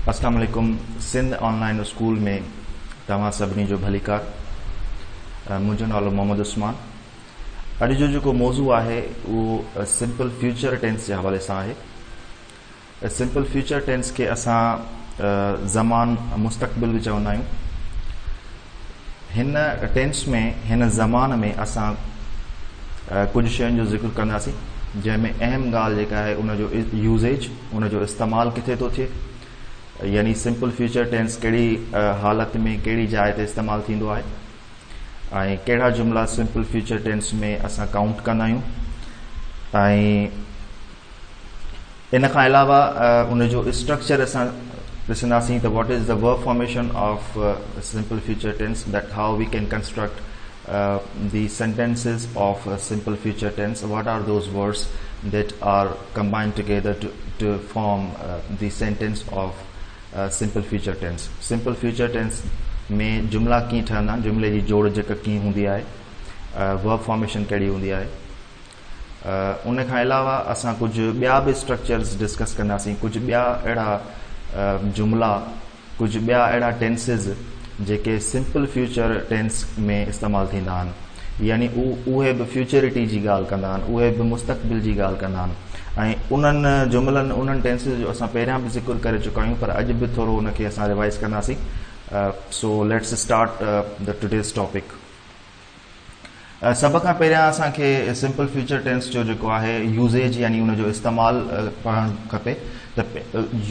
अस्सलाम वालेकुम। Sindh online school में तव्हां सभिनी जो भलीकार। मुंहिंजो नालो मोहम्मद उस्मान। अॼु जो जेको मौज़ू आहे उहो सिंपल फ्यूचर टेंस जे हवाले सां आहे। सिंपल फ्यूचर टेंस खे असां ज़मान मुस्तक़बिल बि चवंदा आहियूं। हिन टेंस में हिन ज़मान में असां कुझु शयुनि जो ज़िक्र कंदासीं, जंहिंमें अहम ॻाल्हि जेका आहे उनजो यूज़ेज, उनजो इस्तेमालु किथे थो थिए, यानी सिंपल फ्यूचर टेंस कहिड़ी हालत में कहिड़ी जाइ ते इस्तेमालु थींदो आहे ऐं कहिड़ा जुमिला सिंपल फ्यूचर टेंस में असां काउंट कंदा आहियूं। ऐं इन खां अलावा उनजो स्ट्रक्चर असां ॾिसंदासीं त what is the verb formation of simple future tense, that how we can construct the sentences of simple future tense, what are those words that are combined together to form the sentence of simple future tense. Simple future tense में जुमला कीअं ठहंदा आहिनि, जुमले जी जोड़ जेका कीअं हूंदी आहे, वर्ब फॉर्मेशन कहिड़ी हूंदी आहे। उन खां अलावा असां कुझु ॿिया बि स्ट्रक्चर्स डिस्कस कंदासीं, कुझु ॿिया अहिड़ा जुमला, कुझु ॿिया अहिड़ा टेंसिस जेके सिंपल फ्यूचर टेंस में इस्तेमालु थींदा आहिनि, यानी उहे बि फ्यूचरिटी जी ॻाल्हि कंदा आहिनि, उहे बि मुस्तक़बिल जी ॻाल्हि कंदा आहिनि। ऐं उन्हनि जुमलनि, उन्हनि टेंसिस जो असां पहिरियां बि ज़िक्र करे चुका आहियूं, पर अॼु बि थोरो उनखे असां रिवाइज़ कंदासीं। So let's start the today's topic. सभ खां पहिरियां असांखे सिंपल फ्यूचर टेंस जो जेको आहे यूज़ेज, यानी उनजो इस्तेमालु पढ़णु खपे। त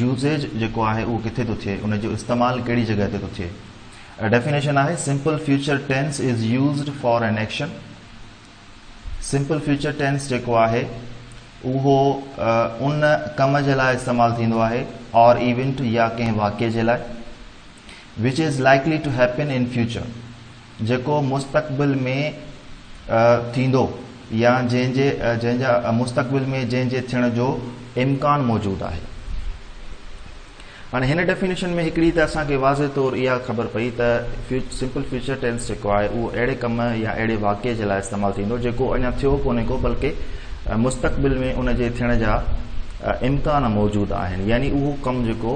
यूज़ेज जेको आहे उहो किथे थो थिए, उनजो इस्तेमालु कहिड़ी जॻह ते थो थिए। डेफिनेशन आहे, simple future tense is used for an action. Simple future tense जेको आहे उहो उन कम जे लाइ इस्तेमालु थींदो आहे और इवेंट या कंहिं वाक़े जे लाइ, which is likely to happen in future, जेको मुस्तक़बिल में थींदो या जंहिंजा मुस्तक़बिल में जंहिंजे थियण जो इम्कान मौजूदु आहे। हाणे हिन डेफिनेशन में हिकिड़ी त असांखे वाज़े तौरु इहा ख़बर पई त सिंपल फ्यूचर टेंस जेको आहे उहो अहिड़े कम या अहिड़े वाक़े जे लाइ इस्तेमालु थींदो जेको अञा थियो कोन्हे को, बल्कि मुस्तक़बिल में उन जे थियण जा इम्कान मौजूदु आहिनि, यानी उहो कमु जेको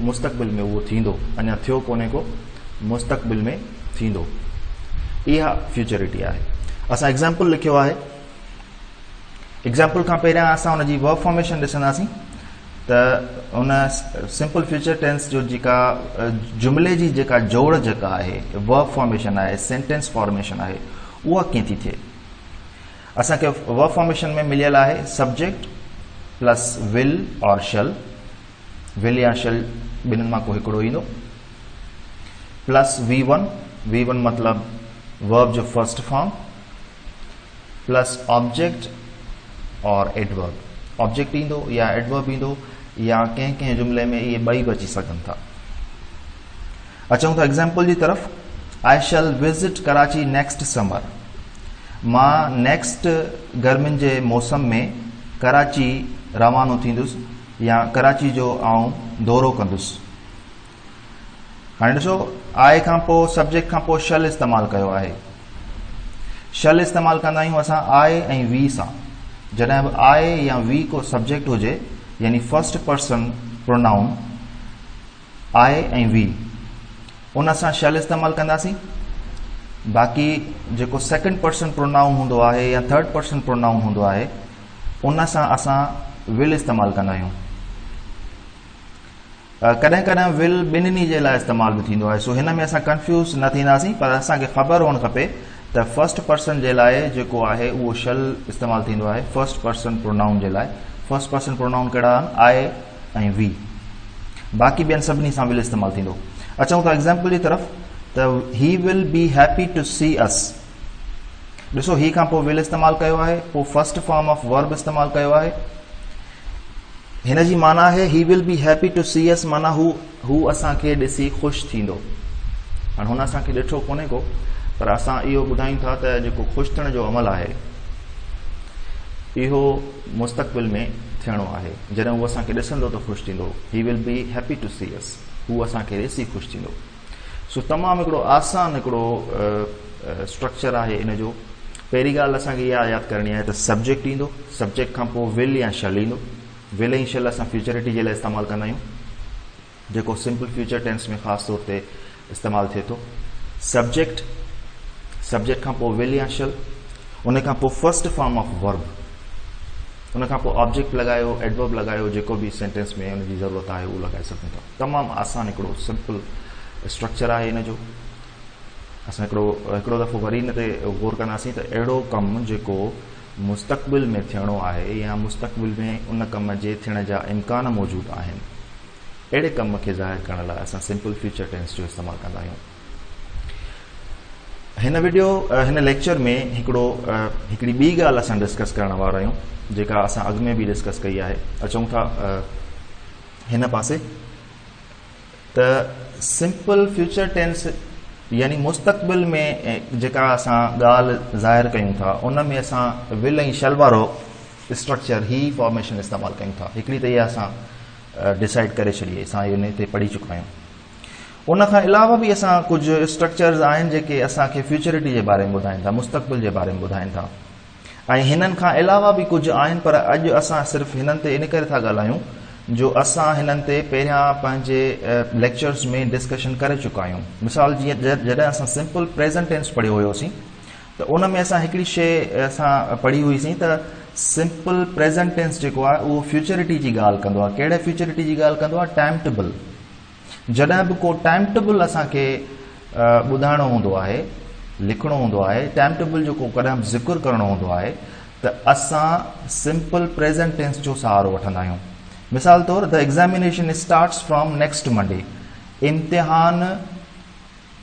मुस्तक़बिल में उहो थींदो, अञा थियो कोन्हे को, मुस्तक़बिल में थींदो। इहा फ्यूचरिटी आहे। असां एग्ज़ाम्पल लिखियो आहे। एग्ज़ाम्पल खां पहिरियां असां उनजी वर्ब फॉर्मेशन ॾिसंदासीं त उन सिंपल फ्यूचर टेंस जो जेका जुमिले जी जेका जोड़ जेका आहे, वर्ब फॉर्मेशन आहे, सेंटेंस फॉर्मेशन आहे, उहा कीअं थी थिए। असांखे वर्ब फॉर्मेशन में मिलियल आहे सब्जेक्ट प्लस विल और शल, विल या शल ॿिन्हिनि मां को हिकिड़ो ईंदो, प्लस V1 मतिलबु वर्ब जो फर्स्ट फॉर्म, प्लस ऑब्जेक्ट और एडवर्ब, ऑब्जेक्ट ईंदो या एडवर्ब ईंदो, या कंहिं कंहिं जुमिले में इहे ॿई बि अची सघनि था। अचूं था एग्ज़ाम्पल जी तरफ़। आई शैल विज़िट कराची नेक्स्ट समर। मां नेक्स्ट गर्मियुनि जे मौसम में कराची रवानो थींदुसि या कराची जो आउं दौरो कंदुसि। हाणे ॾिसो, आए खां पोइ सब्जेक्ट खां पोइ शल इस्तेमालु कयो आहे। शल इस्तेमालु कंदा आहियूं असां आए ऐं वी सां। जॾहिं बि आए या वी को सब्जेक्ट हुजे, यानी फर्स्ट पर्सन प्रोनाउन आए ऐं वी, उन सां शल इस्तेमालु कंदासीं। बाक़ी जेको सेकंड पर्सन प्रोनाउन हूंदो आहे या थर्ड पर्सन प्रोनाउन हूंदो आहे, उन सां असां विल इस्तेमालु कंदा आहियूं। कॾहिं कॾहिं विल ॿिन्हिनि जे लाइ इस्तेमालु बि थींदो आहे। सो हिन में असां कंफ्यूज़ न थींदासीं, पर असांखे ख़बर हुअणु खपे त फर्स्ट पर्सन जे लाइ जेको आहे उहो शल इस्तेमालु थींदो आहे फर्स्ट पर्सन प्रोनाउन जे लाइ। फर्स्ट पर्सन प्रोनाउन कहिड़ा आहिनि, आए ऐं वी। बाक़ी ॿियनि सभिनी सां विल इस्तेमालु थींदो। अचूं था एग्ज़ाम्पल जी तरफ़। त he will be happy to see us. ॾिसो, ही खां पोइ विल इस्तेमालु कयो आहे, पोइ फर्स्ट फॉर्म ऑफ वर्ब इस्तेमालु कयो आहे। हिन जी माना आहे he will be happy to see us, माना हू असांखे ॾिसी ख़ुशि थींदो। हाणे हुन असांखे ॾिठो कोन्हे को, पर असां इहो ॿुधायूं था त जेको ख़ुशि थियण जो अमल आहे इहो मुस्तक़बिल में थियणो आहे। जॾहिं उहो असांखे ॾिसंदो त ख़ुशि थींदो। He will be happy to see us, हू असांखे ॾिसी ख़ुशि थींदो। सो तमामु हिकिड़ो आसान हिकिड़ो स्ट्रक्चर आहे इन जो। पहिरीं ॻाल्हि असांखे इहा यादि करणी आहे त सब्जेक्ट ईंदो, सब्जेक्ट खां पोइ विल या शल ईंदो। विल ऐं शल असां फ्यूचरिटी जे लाइ इस्तेमालु कंदा आहियूं। जेको सिंपल फ्यूचर टेंस में ख़ास तौर ते इस्तेमाल थिए थो। सब्जेक्ट, सब्जेक्ट खां पोइ विल या शल, उन खां पोइ फर्स्ट फॉर्म ऑफ वर्ब, उन खां पोइ ऑब्जेक्ट लॻायो, एडवर्ब लॻायो, जेको भी सेंटेंस में उनजी ज़रूरत आहे उहो लॻाए सघूं था। तमामु आसान हिकिड़ो सिंपल स्ट्रक्चर आहे इन जो। असां हिकिड़ो दफ़ो वरी इन ते गौर कंदासीं त अहिड़ो कमु जेको मुस्तक़बिल में थियणो आहे या मुस्तक़बिल में उन कम जे थियण जा इम्कान मौजूदु आहिनि, अहिड़े कम खे ज़ाहिर करण लाइ असां सिंपल फ्यूचर टेंस जो इस्तेमालु कंदा आहियूं। हिन लेक्चर में हिकिड़ी ॿी ॻाल्हि असां डिस्कस करण वारा आहियूं, जेका असां अॻु में बि डिस्कस कई आहे। अचूं था हिन पासे त सिंपल फ्यूचर टेंस यानी मुस्तक़बिल में जेका असां ॻाल्हि ज़ाहिर कयूं था उन में असां विल ऐं शल वारो स्ट्रक्चर ही फॉर्मेशन इस्तेमालु कयूं था। हिकिड़ी त इहा असां डिसाइड करे छॾिए, असां इन ते पढ़ी चुका आहियूं। उन खां अलावा बि असां कुझु स्ट्रक्चर्स आहिनि जेके असांखे फ्यूचरिटी जे बारे में ॿुधाइनि था, मुस्तक़बिल जे बारे में ॿुधाइनि था। ऐं हिननि खां अलावा बि कुझु आहिनि, पर अॼु असां सिर्फ़ु हिननि ते इन करे था ॻाल्हायूं जो असां हिननि ते पहिरियां पंहिंजे लेक्चर्स में डिस्कशन करे चुका आहियूं। मिसाल जीअं जॾहिं असां सिंपल प्रेज़ेंट टेंस पढ़ियो हुयोसीं त उन में असां हिकिड़ी शइ असां पढ़ी हुईसीं त सिंपल प्रेज़ेंट टेंस जेको आहे उहो फ्यूचरिटी जी ॻाल्हि कंदो आहे। कहिड़े फ्यूचरिटी जी ॻाल्हि कंदो आहे? Time table. जॾहिं बि को टाइम टेबल असांखे ॿुधाइणो हूंदो आहे, लिखणो हूंदो आहे, टाइम टेबल जो को कॾहिं बि ज़िक्र करणो हूंदो आहे त असां सिंपल प्रेज़ेंट टेंस जो सहारो वठंदा आहियूं। मिसाल तौर the examination starts from next Monday, इम्तिहान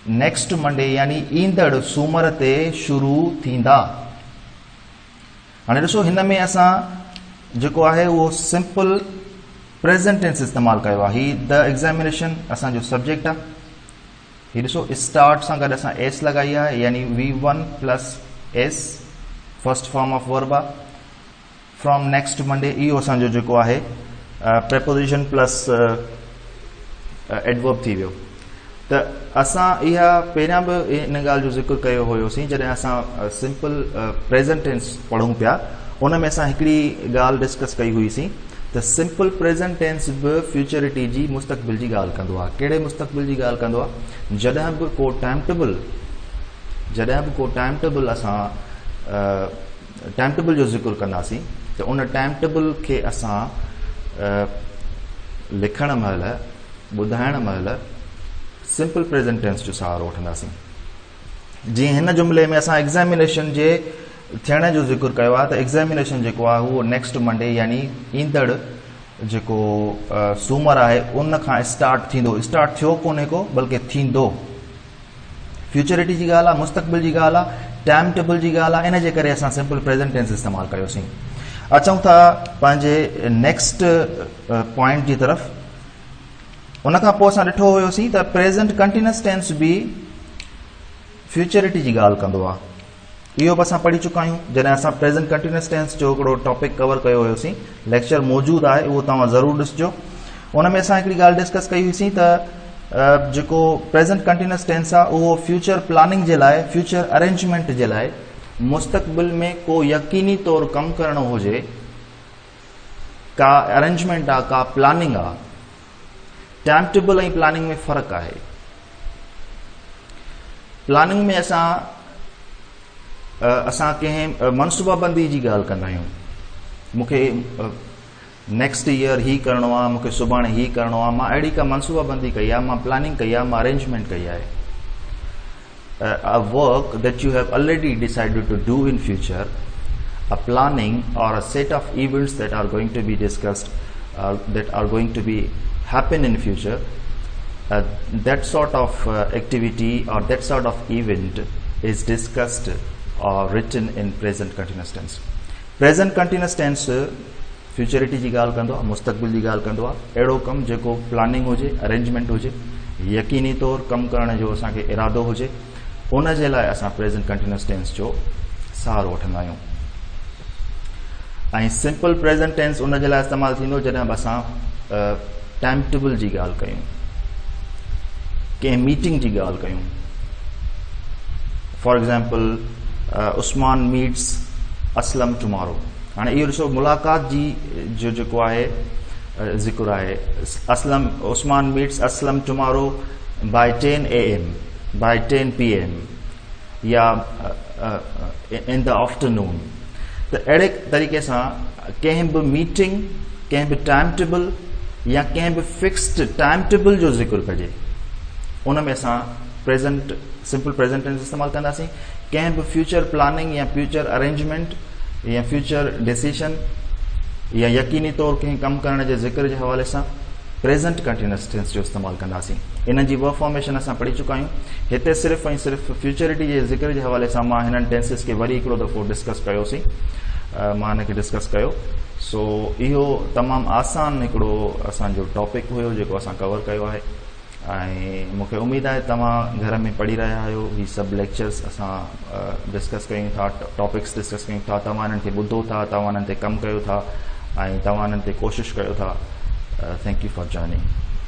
नेक्स्ट मंडे यानी ईंदड़ सूमर ते शुरू थींदा। हाणे ॾिसो हिन में असां जेको आहे उहो सिंपल प्रेज़ेंट टेंस इस्तेमालु कयो आहे। ही द एग्ज़ामिनेशन असांजो सब्जेक्ट आहे। ही ॾिसो स्टार्ट सां गॾु असां एस लॻाई आहे यानी V1 plus S first form of verb आहे। फ्रॉम नेक्स्ट मंडे इहो असांजो जेको आहे प्रेपोजिशन प्लस एडवर्ब थी वियो। त असां इहा पहिरियां बि इन ॻाल्हि जो ज़िक्र कयो हुयोसीं जॾहिं असां सिंपल प्रेज़ेंट टेंस पढ़ूं पिया, उन में असां हिकिड़ी ॻाल्हि डिस्कस कई हुईसीं त सिंपल प्रेज़ेंट टेंस बि फ्यूचरिटी जी मुस्तक़बिल जी ॻाल्हि कंदो आहे। कहिड़े मुस्तक़बिल जी ॻाल्हि कंदो आहे? जॾहिं बि को टाइम टेबल असां टाइम टेबल जो ज़िक्र कंदासीं त उन टाइम टेबल खे असां लिखण महिल, ॿुधाइण महिल सिंपल प्रेज़ेंट टेंस जो सहारो वठंदासीं। जीअं हिन जुमिले में असां एग्ज़ामिनेशन जे थियण जो ज़िक्र कयो आहे त एग्ज़ामिनेशन जेको आहे उहो नेक्स्ट मंडे यानी ईंदड़ जेको सूमर आहे उन खां स्टार्ट थींदो। स्टार्ट थियो कोन्हे को बल्कि थींदो। फ्यूचरिटी जी ॻाल्हि आहे, मुस्तक़बिल जी ॻाल्हि आहे, टाइम टेबल जी ॻाल्हि आहे, इन जे करे असां सिंपल प्रेज़ेंट टेंस इस्तेमालु कयोसीं। अचूं था पंहिंजे नेक्स्ट पॉइंट जी तरफ़। उन खां पोइ असां ॾिठो हुयोसीं त प्रेज़ेंट कंटिन्यूअस टेंस बि फ्यूचरिटी जी ॻाल्हि कंदो आहे। इहो बि असां पढ़ी चुका आहियूं जॾहिं असां प्रेज़ेंट कंटिन्यूअस टेंस जो हिकिड़ो टॉपिक कवर कयो हुयोसीं। लेक्चर मौजूदु आहे, उहो तव्हां ज़रूरु ॾिसिजो। उन में असां हिकिड़ी ॻाल्हि डिस्कस कई हुईसीं त जेको प्रेज़ेंट कंटिन्यूअस टेंस आहे उहो फ्यूचर प्लानिंग जे लाइ, फ्यूचर अरेंजमेंट जे लाइ, मुस्तक़बिल में को यकीनी तौरु कमु करणो हुजे, का अरेंजमेंट आहे, का प्लानिंग आहे। टाइम टेबल ऐं प्लानिंग में फ़र्क़ु आहे। प्लानिंग में असां कंहिं मनसूबाबंदी जी ॻाल्हि कंदा आहियूं। मूंखे नेक्स्ट ईयर ही करिणो आहे, मूंखे सुभाणे ही करिणो आहे, मां अहिड़ी का मनसूबाबंदी कई आहे, मां प्लानिंग कई आहे, मां अरेंजमेंट कई आहे। A work that you have already decided to do in future, a planning or a set of events that are going to be discussed, that are going to be happen in future, that sort of activity or that sort of event is discussed or written in present continuous tense. Present continuous tense futurity जी ॻाल्हि कंदो आहे, मुस्तक़बिल जी ॻाल्हि कंदो आहे। अहिड़ो कमु जेको प्लानिंग हुजे, अरेंजमेंट हुजे, यकीनी तौरु कमु करण जो असांखे इरादो हुजे, उन जे लाइ असां प्रेज़ेंट कंटिन्यूअस टेंस जो सहारो वठंदा आहियूं। ऐं सिंपल प्रेज़ेंट टेंस उन जे लाइ इस्तेमालु थींदो जॾहिं बि असां टाइम टेबल जी ॻाल्हि कयूं, कंहिं मीटिंग जी ॻाल्हि कयूं। For example Usman meets Aslam tomorrow. हाणे इहो ॾिसो मुलाक़ात जी जो जेको आहे ज़िक्र आहे। Aslam Usman meets Aslam tomorrow by 10 AM, by 10 PM या इन द आफ्टरनून। त अहिड़े तरीक़े सां कंहिं बि मीटिंग, कंहिं बि टाइम टेबल या कंहिं बि फिक्स्ड टाइम टेबल जो ज़िक्र कजे, उन में असां प्रेजेंट सिंपल प्रेजेंट टेंस इस्तेमालु कंदासीं। कंहिं बि फ्यूचर प्लानिंग या फ्यूचर अरेंजमेंट या फ्यूचर डिसीशन या यकीनी तौर कंहिं कमु करण जे ज़िक्र जे हवाले सां प्रेजेंट कंटिन्यूअस टेंस जो इस्तेमालु कंदासीं। इन जी ॿ फॉर्मेशन असां पढ़ी चुका आहियूं। हिते सिर्फ़ु ऐं सिर्फ़ु फ्यूचरिटी जे ज़िक्र जे हवाले सां मां हिननि टेंसिस खे वरी हिकिड़ो दफ़ो डिस्कस कयोसीं, मां हिनखे डिस्कस कयो। सो इहो तमामु आसान हिकिड़ो असांजो टॉपिक हुयो जेको असां कवर कयो आहे, ऐं मूंखे उमेदु आहे तव्हां घर में पढ़ी रहिया आहियो। ही सभु लेक्चर्स असां डिस्कस कयूं था, टॉपिक्स डिस्कस कयूं था, तव्हां हिननि खे ॿुधो था, तव्हां हिननि ते कमु कयो था ऐं तव्हां हिननि ते कोशिशि कयो था। Thank U for joining.